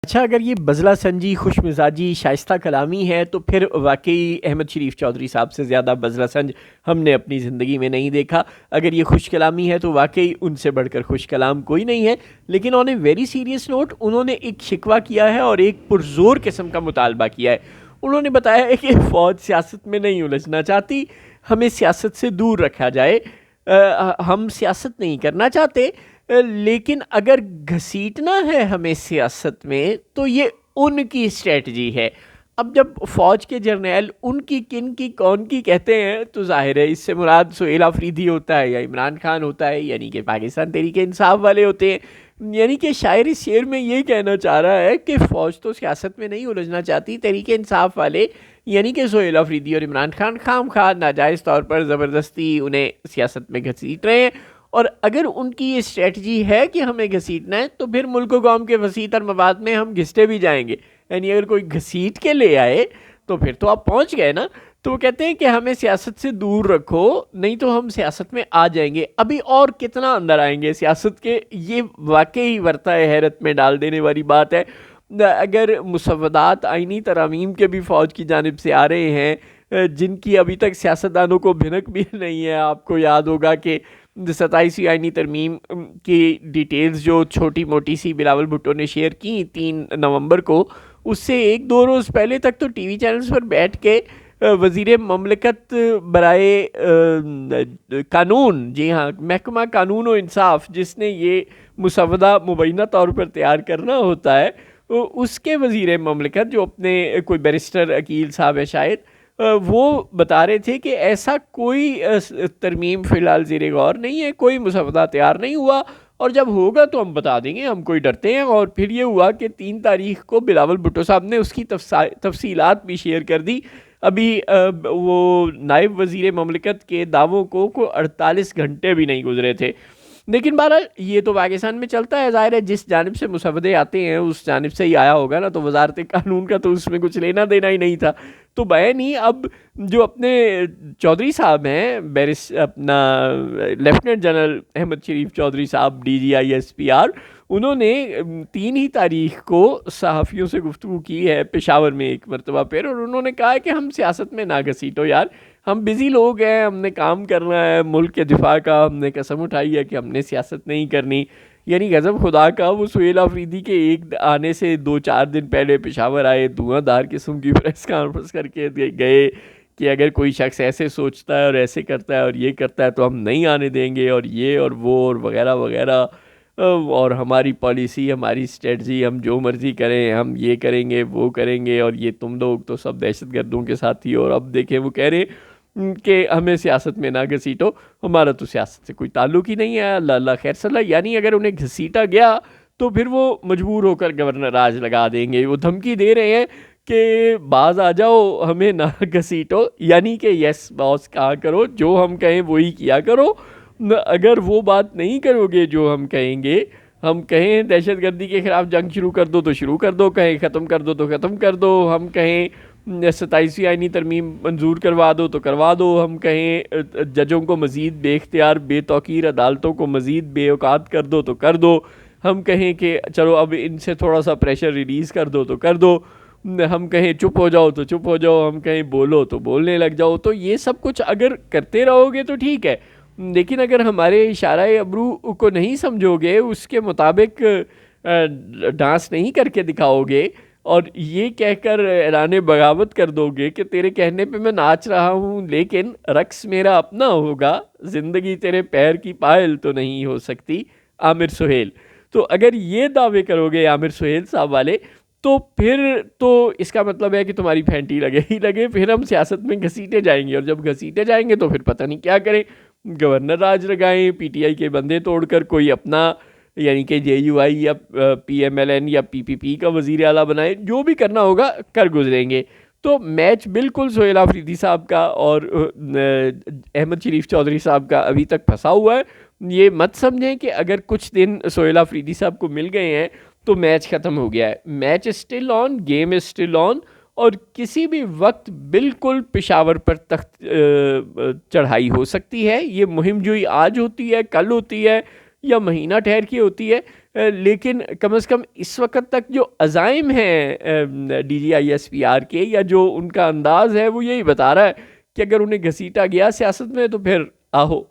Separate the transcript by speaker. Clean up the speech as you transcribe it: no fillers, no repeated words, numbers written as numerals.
Speaker 1: अच्छा, अगर ये बज़ला संजी, खुशमिज़ाजी, शाइस्ता कलामी है तो फिर वाक़ई अहमद शरीफ चौधरी साहब से ज़्यादा बज़ला संज हमने अपनी ज़िंदगी में नहीं देखा। अगर ये खुश कलामी है तो वाक़ई उनसे बढ़कर खुश कलाम कोई नहीं है। लेकिन on a very serious note उन्होंने एक शिकवा किया है और एक पुरज़ोर किस्म का मुतालबा किया है। उन्होंने बताया है कि फ़ौज सियासत में नहीं उलझना चाहती, हमें सियासत से दूर रखा जाए। हम सियासत नहीं करना चाहते, लेकिन अगर घसीटना है हमें सियासत में तो ये उनकी स्ट्रेटजी है। अब जब फौज के जर्नैल उनकी किन की कौन की कहते हैं तो जाहिर है इससे मुराद सुहेल आफरीदी होता है या इमरान खान होता है, यानी कि पाकिस्तान तहरीक इंसाफ वाले होते हैं। यानी कि शायर इस शेर में ये कहना चाह रहा है कि फ़ौज तो सियासत में नहीं उलझना चाहती, तहरीक इंसाफ वाले यानी कि सुहेल आफरीदी और इमरान खान खाम खा नाजायज़ तौर पर ज़बरदस्ती उन्हें सियासत में घसीट रहे हैं। और अगर उनकी ये स्ट्रेटजी है कि हमें घसीटना है तो फिर मुल्क कौम के वसीतर मवाद में हम घिसते भी जाएंगे। यानी अगर कोई घसीट के ले आए तो फिर तो आप पहुंच गए ना। तो वो कहते हैं कि हमें सियासत से दूर रखो, नहीं तो हम सियासत में आ जाएंगे। अभी और कितना अंदर आएंगे सियासत के, ये वाकई वर्ताए हैरत में डाल देने वाली बात है। अगर मुसव्वदात आइनी तरामीम के भी फ़ौज की जानिब से आ रहे हैं जिनकी अभी तक सियासतदानों को भिनक भी नहीं है। आपको याद होगा कि 27वीं आइनी तरमीम की डिटेल्स जो छोटी मोटी सी बिलावल भुट्टो ने शेयर की 3 नवंबर को, उससे 1-2 रोज़ पहले तक तो टीवी चैनल्स पर बैठ के वज़ीर ममलकत बराए कानून, जी हाँ, महकमा कानून व इंसाफ, जिसने ये मुसव्वदा मुबैना तौर पर तैयार करना होता है, उसके वज़ीर ममलकत जो अपने कोई बैरिस्टर अकील साहब है शायद, वो बता रहे थे कि ऐसा कोई तरमीम फ़िलहाल ज़ेरे गौर नहीं है, कोई मुसव्वदा तैयार नहीं हुआ और जब होगा तो हम बता देंगे, हम कोई डरते हैं। और फिर ये हुआ कि 3 तारीख को बिलावल भुट्टो साहब ने उसकी तफसीलात भी शेयर कर दी। अभी वो नायब वज़ीर ममलकत के दावों को 48 घंटे भी नहीं गुजरे थे। लेकिन बहरहाल ये तो पाकिस्तान में चलता है, ज़ाहिर है जिस जानिब से मुसव्वदे आते हैं उस जानिब से ही आया होगा ना, तो वजारत कानून का तो उसमें कुछ लेना देना ही नहीं था। तो बैन ही अब जो अपने चौधरी साहब हैं, बैरिस अपना लेफ्टिनेंट जनरल अहमद शरीफ चौधरी साहब DGI SPR, उन्होंने 3 ही तारीख को सहाफ़ियों से गुफ्तगू की है पेशावर में एक मरतबा फिर, और उन्होंने कहा है कि हम सियासत में ना घसीटो यार, हम बिज़ी लोग हैं, हमने काम करना है मुल्क के दिफा का, हमने कसम उठाई है कि हमने सियासत नहीं करनी। यानी गज़ब खुदा का, वो सुहेल आफरीदी के एक आने से 2-4 दिन पहले पेशावर आए, धुआंधार किस्म की प्रेस कॉन्फ्रेंस करके गए कि अगर कोई शख्स ऐसे सोचता है और ऐसे करता है और ये करता है तो हम नहीं आने देंगे, और ये और वो और वगैरह वगैरह, और हमारी पॉलिसी, हमारी स्ट्रेटजी, हम जो मर्ज़ी करें, हम ये करेंगे वो करेंगे, और ये तुम लोग तो सब दहशतगर्दों के साथी। और अब देखें वो कह रहे कि हमें सियासत में ना घसीटो, हमारा तो सियासत से कोई ताल्लुक ही नहीं है, अल्लाह अल्लाह खैर सल्ला। यानी अगर उन्हें घसीटा गया तो फिर वो मजबूर होकर गवर्नर राज लगा देंगे। वो धमकी दे रहे हैं कि बाज आ जाओ, हमें ना घसीटो, यानी कि यस बॉस कहा करो, जो हम कहें वही किया करो। अगर वो बात नहीं करोगे जो हम कहेंगे, हम कहें दहशतगर्दी के ख़िलाफ़ जंग शुरू कर दो तो शुरू कर दो, कहें ख़त्म कर दो तो ख़त्म कर दो, हम कहें 27वीं आइनी तरमीम मंजूर करवा दो तो करवा दो, हम कहें जजों को मज़ीद बेख्तियार बेतौकीर अदालतों को मज़ीद बेऔकात कर दो तो कर दो, हम कहें कि चलो अब इनसे थोड़ा सा प्रेशर रिलीज़ कर दो तो कर दो, हम कहें चुप हो जाओ तो चुप हो जाओ, हम कहें बोलो तो बोलने लग जाओ। तो ये सब कुछ अगर करते रहोगे तो ठीक है, लेकिन अगर हमारे इशारा अबरू को नहीं समझोगे, उसके मुताबिक डांस नहीं करके दिखाओगे और ये कहकर ऐलान बगावत कर दोगे कि तेरे कहने पे मैं नाच रहा हूँ लेकिन रक्स मेरा अपना होगा, ज़िंदगी तेरे पैर की पायल तो नहीं हो सकती, आमिर सुहेल। तो अगर ये दावे करोगे आमिर सुहेल साहब वाले, तो फिर तो इसका मतलब है कि तुम्हारी फैंटी लगे ही लगे, फिर हम सियासत में घसीटे जाएंगे, और जब घसीटे जाएंगे तो फिर पता नहीं क्या करें, गवर्नर राज लगाएं, PTI के बंदे तोड़कर कोई अपना यानी कि JUI या PMLN या PPP का वज़ीर आला बनाए, जो भी करना होगा कर गुजरेंगे। तो मैच बिल्कुल सुहेल आफरीदी साहब का और अहमद शरीफ चौधरी साहब का अभी तक फंसा हुआ है। ये मत समझें कि अगर कुछ दिन सुहेल आफरीदी साहब को मिल गए हैं तो मैच ख़त्म हो गया है। Match still on, game is still on, और किसी भी वक्त बिल्कुल पेशावर पर तख्त चढ़ाई हो सकती है। ये मुहिम जोई आज होती है, कल होती है, या महीना ठहर के होती है, लेकिन कम से कम इस वक्त तक जो अज़ाइम हैं DGISPR के, या जो उनका अंदाज़ है, वो यही बता रहा है कि अगर उन्हें घसीटा गया सियासत में तो फिर आहो।